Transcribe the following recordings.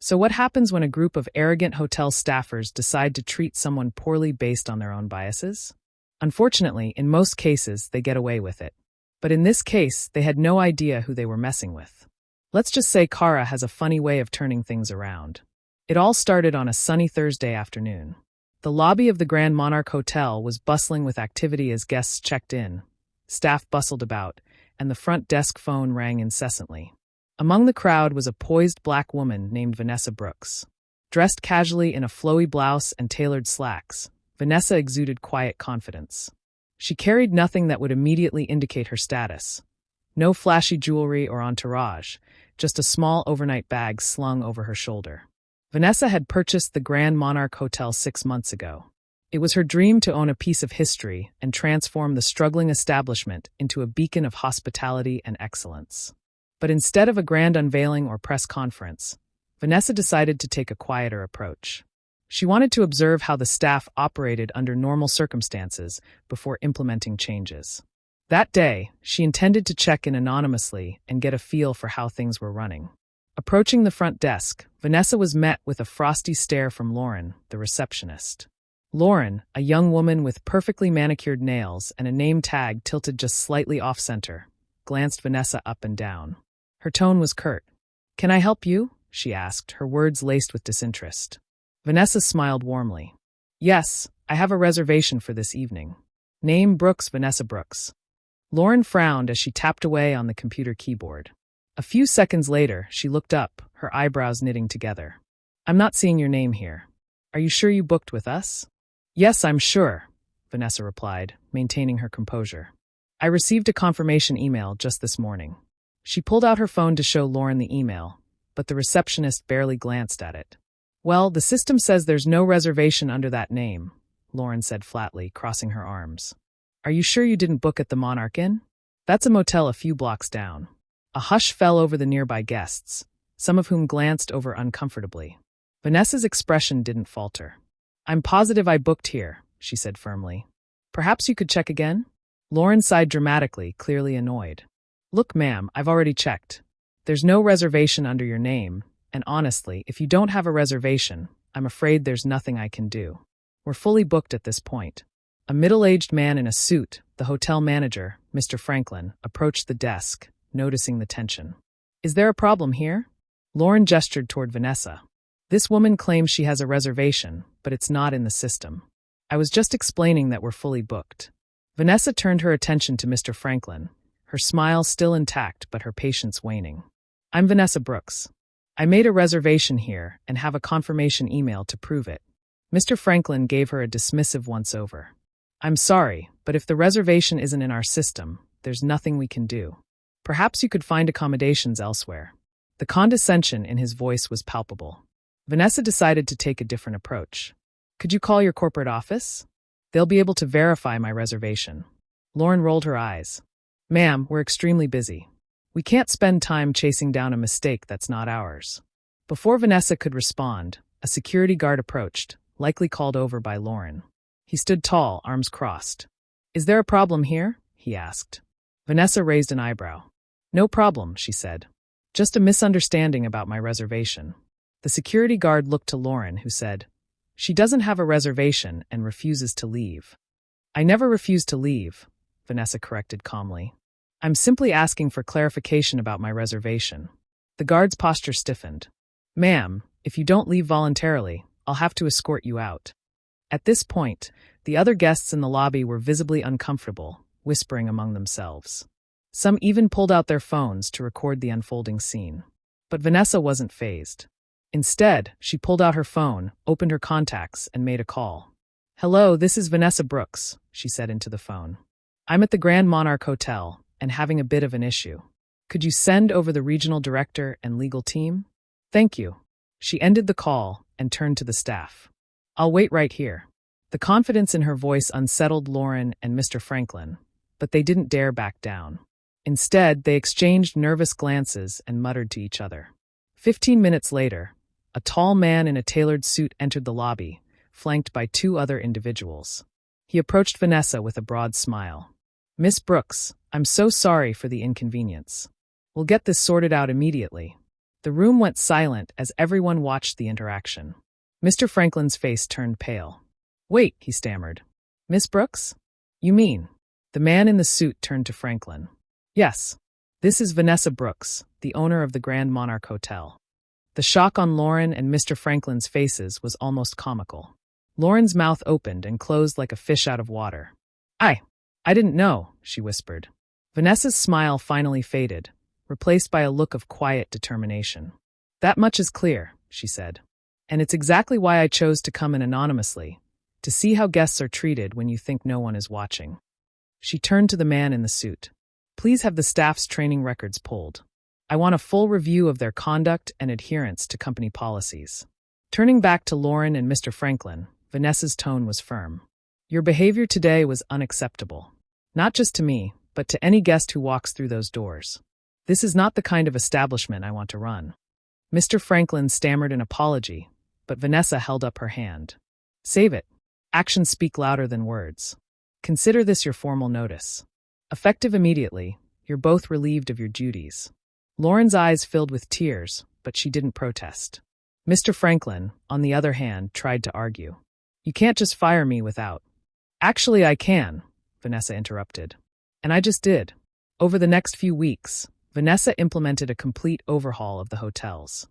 So what happens when a group of arrogant hotel staffers decide to treat someone poorly based on their own biases? Unfortunately, in most cases, they get away with it. But in this case, they had no idea who they were messing with. Let's just say Kara has a funny way of turning things around. It all started on a sunny Thursday afternoon. The lobby of the Grand Monarch Hotel was bustling with activity as guests checked in. Staff bustled about, and the front desk phone rang incessantly. Among the crowd was a poised black woman named Vanessa Brooks. Dressed casually in a flowy blouse and tailored slacks, Vanessa exuded quiet confidence. She carried nothing that would immediately indicate her status. No flashy jewelry or entourage, just a small overnight bag slung over her shoulder. Vanessa had purchased the Grand Monarch Hotel 6 months ago. It was her dream to own a piece of history and transform the struggling establishment into a beacon of hospitality and excellence. But instead of a grand unveiling or press conference, Vanessa decided to take a quieter approach. She wanted to observe how the staff operated under normal circumstances before implementing changes. That day, she intended to check in anonymously and get a feel for how things were running. Approaching the front desk, Vanessa was met with a frosty stare from Lauren, the receptionist. Lauren, a young woman with perfectly manicured nails and a name tag tilted just slightly off-center, glanced Vanessa up and down. Her tone was curt. "Can I help you?" she asked, her words laced with disinterest. Vanessa smiled warmly. "Yes, I have a reservation for this evening. Name Brooks, Vanessa Brooks." Lauren frowned as she tapped away on the computer keyboard. A few seconds later, she looked up, her eyebrows knitting together. "I'm not seeing your name here. Are you sure you booked with us?" "Yes, I'm sure," Vanessa replied, maintaining her composure. "I received a confirmation email just this morning." She pulled out her phone to show Lauren the email, but the receptionist barely glanced at it. "Well, the system says there's no reservation under that name," Lauren said flatly, crossing her arms. "Are you sure you didn't book at the Monarch Inn? That's a motel a few blocks down." A hush fell over the nearby guests, some of whom glanced over uncomfortably. Vanessa's expression didn't falter. "I'm positive I booked here," she said firmly. "Perhaps you could check again?" Lauren sighed dramatically, clearly annoyed. "Look, ma'am, I've already checked. There's no reservation under your name, and honestly, if you don't have a reservation, I'm afraid there's nothing I can do. We're fully booked at this point." A middle-aged man in a suit, the hotel manager, Mr. Franklin, approached the desk, noticing the tension. "Is there a problem here?" Lauren gestured toward Vanessa. "This woman claims she has a reservation, but it's not in the system. I was just explaining that we're fully booked." Vanessa turned her attention to Mr. Franklin, her smile still intact but her patience waning. "I'm Vanessa Brooks. I made a reservation here and have a confirmation email to prove it." Mr. Franklin gave her a dismissive once-over. "I'm sorry, but if the reservation isn't in our system, there's nothing we can do. Perhaps you could find accommodations elsewhere." The condescension in his voice was palpable. Vanessa decided to take a different approach. "Could you call your corporate office? They'll be able to verify my reservation." Lauren rolled her eyes. "Ma'am, we're extremely busy. We can't spend time chasing down a mistake that's not ours." Before Vanessa could respond, a security guard approached, likely called over by Lauren. He stood tall, arms crossed. "Is there a problem here?" he asked. Vanessa raised an eyebrow. "No problem," she said. "Just a misunderstanding about my reservation." The security guard looked to Lauren, who said, "She doesn't have a reservation and refuses to leave." "I never refused to leave," Vanessa corrected calmly. "I'm simply asking for clarification about my reservation." The guard's posture stiffened. "Ma'am, if you don't leave voluntarily, I'll have to escort you out." At this point, the other guests in the lobby were visibly uncomfortable, whispering among themselves. Some even pulled out their phones to record the unfolding scene. But Vanessa wasn't fazed. Instead, she pulled out her phone, opened her contacts, and made a call. "Hello, this is Vanessa Brooks," she said into the phone. "I'm at the Grand Monarch Hotel and having a bit of an issue. Could you send over the regional director and legal team? Thank you." She ended the call and turned to the staff. "I'll wait right here." The confidence in her voice unsettled Lauren and Mr. Franklin, but they didn't dare back down. Instead, they exchanged nervous glances and muttered to each other. 15 minutes later, a tall man in a tailored suit entered the lobby, flanked by 2 other individuals. He approached Vanessa with a broad smile. "Miss Brooks, I'm so sorry for the inconvenience. We'll get this sorted out immediately." The room went silent as everyone watched the interaction. Mr. Franklin's face turned pale. "Wait," he stammered. "Miss Brooks? You mean?" The man in the suit turned to Franklin. "Yes. This is Vanessa Brooks, the owner of the Grand Monarch Hotel." The shock on Lauren and Mr. Franklin's faces was almost comical. Lauren's mouth opened and closed like a fish out of water. I didn't know," she whispered. Vanessa's smile finally faded, replaced by a look of quiet determination. "That much is clear," she said. "And it's exactly why I chose to come in anonymously, to see how guests are treated when you think no one is watching." She turned to the man in the suit. "Please have the staff's training records pulled. I want a full review of their conduct and adherence to company policies." Turning back to Lauren and Mr. Franklin, Vanessa's tone was firm. "Your behavior today was unacceptable. Not just to me, but to any guest who walks through those doors. This is not the kind of establishment I want to run." Mr. Franklin stammered an apology, but Vanessa held up her hand. "Save it. Actions speak louder than words. Consider this your formal notice. Effective immediately, you're both relieved of your duties." Lauren's eyes filled with tears, but she didn't protest. Mr. Franklin, on the other hand, tried to argue. "You can't just fire me without—" "Actually, I can," Vanessa interrupted. "And I just did." Over the next few weeks, Vanessa implemented a complete overhaul of the hotel's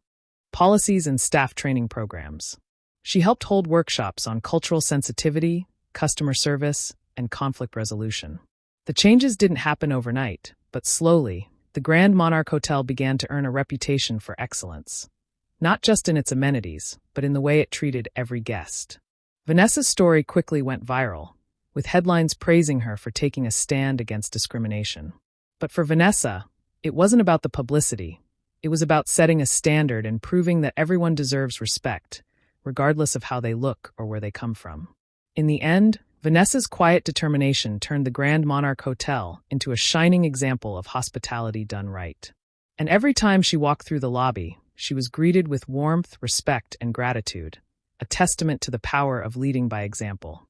policies and staff training programs. She helped hold workshops on cultural sensitivity, customer service, and conflict resolution. The changes didn't happen overnight, but slowly, the Grand Monarch Hotel began to earn a reputation for excellence, not just in its amenities, but in the way it treated every guest. Vanessa's story quickly went viral, with headlines praising her for taking a stand against discrimination. But for Vanessa, it wasn't about the publicity. It was about setting a standard and proving that everyone deserves respect, regardless of how they look or where they come from. In the end, Vanessa's quiet determination turned the Grand Monarch Hotel into a shining example of hospitality done right. And every time she walked through the lobby, she was greeted with warmth, respect, and gratitude, a testament to the power of leading by example.